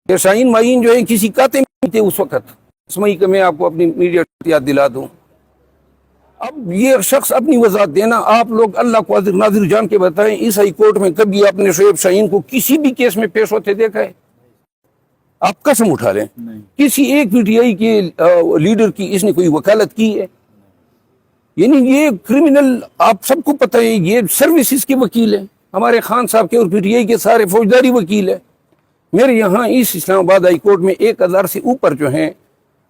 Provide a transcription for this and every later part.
یہ شاہین معین جو ہے کسی کاتے میں تھے اس وقت، اس مئی کا میں آپ کو اپنی میڈیا یاد دلا دوں. اب یہ شخص اپنی وضاحت دینا، آپ لوگ اللہ کو حاضر ناظر جان کے بتائیں، اس ہائی کورٹ میں کبھی آپ نے شعیب شاہین کو کسی بھی کیس میں پیش ہوتے دیکھا ہے؟ آپ قسم اٹھا لیں کسی ایک پی ٹی آئی کے لیڈر کی اس نے کوئی وکالت کی ہے؟ یعنی یہ کرمنل، آپ سب کو پتہ ہے یہ سروسز کے وکیل ہیں ہمارے خان صاحب کے، اور پی ٹی آئی کے سارے فوجداری وکیل ہیں. میرے یہاں اس اسلام آباد ہائی کورٹ میں 1000 سے اوپر جو ہیں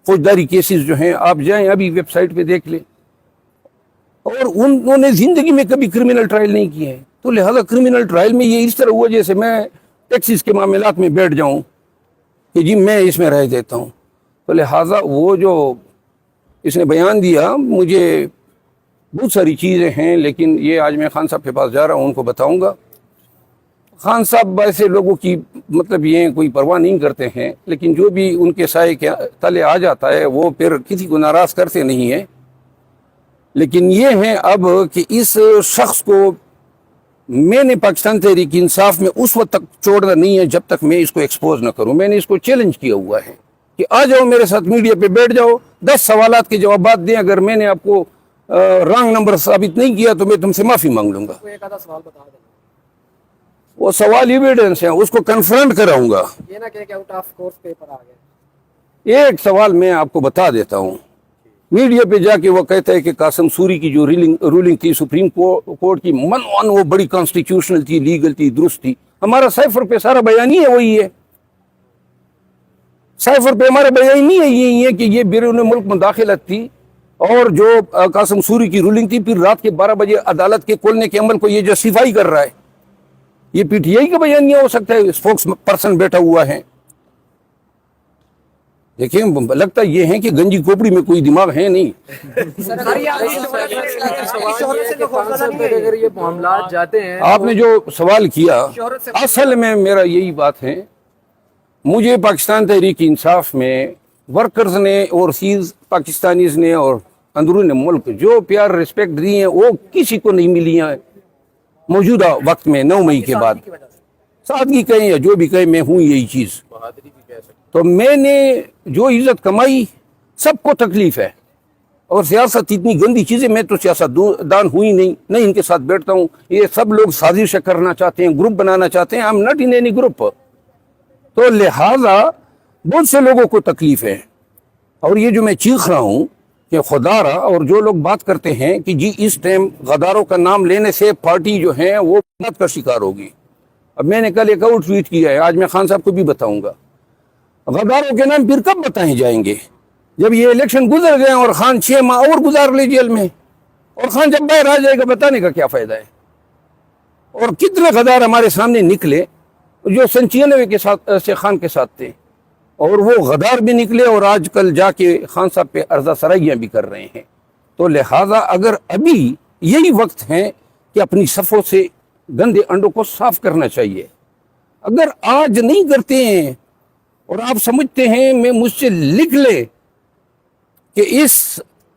فوجداری کیسز جو ہیں، آپ جائیں ابھی ویب سائٹ پہ دیکھ لیں، اور انہوں نے زندگی میں کبھی کرمنل ٹرائل نہیں کیے ہیں. تو لہذا کرمنل ٹرائل میں یہ اس طرح ہوا جیسے میں ٹیکسز کے معاملات میں بیٹھ جاؤں کہ جی میں اس میں رائے دیتا ہوں. تو لہذا وہ جو اس نے بیان دیا، مجھے بہت ساری چیزیں ہیں، لیکن یہ آج میں خان صاحب کے پاس جا رہا ہوں، ان کو بتاؤں گا. خان صاحب ایسے لوگوں کی مطلب یہ کوئی پرواہ نہیں کرتے ہیں، لیکن جو بھی ان کے سائے کے تلے آ جاتا ہے وہ پھر کسی کو ناراض کرتے نہیں ہیں. لیکن یہ ہے اب کہ اس شخص کو میں نے پاکستان تحریک انصاف میں اس وقت تک چھوڑنا نہیں ہے جب تک میں اس کو ایکسپوز نہ کروں. میں نے اس کو چیلنج کیا ہوا ہے کہ آ جاؤ میرے ساتھ میڈیا پہ بیٹھ جاؤ، 10 سوالات کے جوابات دیں، اگر میں نے آپ کو رانگ نمبر ثابت نہیں کیا تو میں تم سے معافی مانگ لوں گا. ایک آدھا سوال بتا دیں. وہ سوال ایویڈنس ہیں، اس کو کنفرنٹ کراؤں گا. یہ نہ کہ آؤٹ آف کورس پیپر آ گئے. ایک سوال میں آپ کو بتا دیتا ہوں. میڈیا پہ جا کے وہ کہتا ہے کہ قاسم سوری کی جو رولنگ تھی سپریم کورٹ کی، منوان وہ بڑی کانسٹیٹیوشنل تھی، لیگل تھی، درست تھی. ہمارا سائفر پہ سارا بیان ہی ہے وہی ہے. سائفر پہ ہمارا بیان نہیں ہے یہی ہے کہ یہ بیرون ملک مداخلت تھی، اور جو قاسم سوری کی رولنگ تھی پھر رات کے 12 بجے عدالت کے کھولنے کے عمل کو یہ جسٹیفائی کر رہا ہے. یہ پی ٹی آئی کا بیان نہیں ہو سکتا ہے، اسپوکس پرسن بیٹھا ہوا ہے. دیکھیں لگتا یہ ہے کہ گنجی کھوپڑی میں کوئی دماغ ہے نہیں. اگر یہ معاملات جاتے ہیں، آپ نے جو سوال کیا، اصل میں میرا یہی بات ہے، مجھے پاکستان تحریک انصاف میں ورکرز نے اور سیز پاکستانیز نے اور اندرون ملک جو پیار رسپیکٹ دی ہیں وہ کسی کو نہیں ملی ہیں موجودہ وقت میں. 9 مئی کے بعد سادگی کہیں یا جو بھی کہیں، میں ہوں یہی چیز. تو میں نے جو عزت کمائی، سب کو تکلیف ہے، اور سیاست اتنی گندی چیزیں، میں تو سیاست دان ہوئی نہیں ان کے ساتھ بیٹھتا ہوں. یہ سب لوگ سازش کرنا چاہتے ہیں، گروپ بنانا چاہتے ہیں. I'm not in any group. تو لہٰذا بہت سے لوگوں کو تکلیف ہے. اور یہ جو میں چیخ رہا ہوں کہ خدا را، اور جو لوگ بات کرتے ہیں کہ جی اس ٹائم غداروں کا نام لینے سے پارٹی جو ہے وہ بات کا شکار ہوگی. اب میں نے کل ایک اور ٹویٹ کیا ہے، آج میں خان صاحب کو بھی بتاؤں گا. غداروں کے نام پھر کب بتائے جائیں گے؟ جب یہ الیکشن گزر گئے اور خان 6 ماہ اور گزار لے جیل میں، اور خان جب باہر آ جائے گا بتانے کا کیا فائدہ ہے؟ اور کتنے غدار ہمارے سامنے نکلے جو 97 کے ساتھ سے خان کے ساتھ تھے، اور وہ غدار بھی نکلے اور آج کل جا کے خان صاحب پہ عرضہ سرائیاں بھی کر رہے ہیں. تو لہٰذا اگر ابھی یہی وقت ہے کہ اپنی صفوں سے گندے انڈوں کو صاف کرنا چاہیے. اگر آج نہیں کرتے ہیں اور آپ سمجھتے ہیں میں مجھ سے لکھ لے کہ اس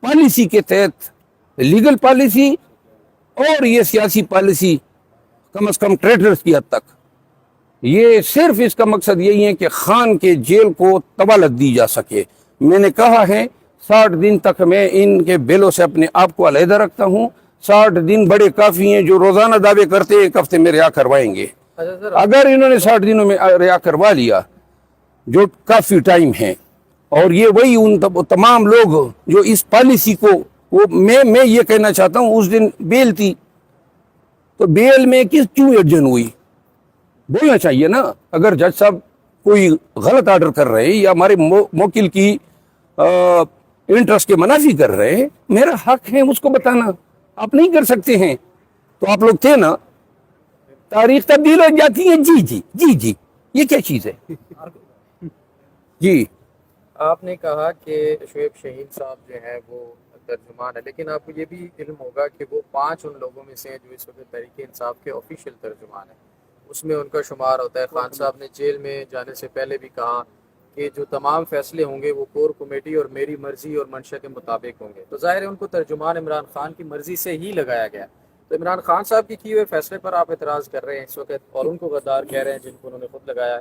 پالیسی کے تحت لیگل پالیسی اور یہ سیاسی پالیسی کم از کم ٹریڈرز کی حد تک، یہ صرف اس کا مقصد یہی ہے کہ خان کے جیل کو طوالت دی جا سکے. میں نے کہا ہے 60 دن تک میں ان کے بیلوں سے اپنے آپ کو علیحدہ رکھتا ہوں. 60 دن بڑے کافی ہیں. جو روزانہ دعوے کرتے ہیں 1 ہفتے میں رہا کروائیں گے. اگر انہوں نے 60 دنوں میں رہا کروا لیا، جو کافی ٹائم ہے، اور یہ وہی ان تمام لوگ جو اس پالیسی کو، وہ میں یہ کہنا چاہتا ہوں، اس دن بیل تھی تو بیل میں کیوں ایڈجن ہوئی؟ بولنا چاہیے نا. اگر جج صاحب کوئی غلط آرڈر کر رہے ہیں یا ہمارے موکل کی انٹرسٹ کے منافی کر رہے ہیں، میرا حق ہے اس کو بتانا. آپ نہیں کر سکتے ہیں تو آپ لوگ تھے نا. تاریخ تبدیل ہو جاتی ہے. جی یہ کیا چیز ہے؟ جی آپ نے کہا کہ شعیب شاہین صاحب جو ہیں وہ ترجمان ہے، لیکن آپ کو یہ بھی علم ہوگا کہ وہ 5 ان لوگوں میں سے ہیں جو اس وقت تحریک انصاف کے آفیشیل ترجمان ہیں. اس میں ان کا شمار ہوتا ہے. خان صاحب نے جیل میں جانے سے پہلے بھی کہا کہ جو تمام فیصلے ہوں گے وہ کور کمیٹی اور میری مرضی اور منشا کے مطابق ہوں گے. تو ظاہر ہے ان کو ترجمان عمران خان کی مرضی سے ہی لگایا گیا. تو عمران خان صاحب کی کیے ہوئے فیصلے پر آپ اعتراض کر رہے ہیں اس وقت، اور ان کو غدار کہہ رہے ہیں جن کو انہوں نے خود لگایا ہے.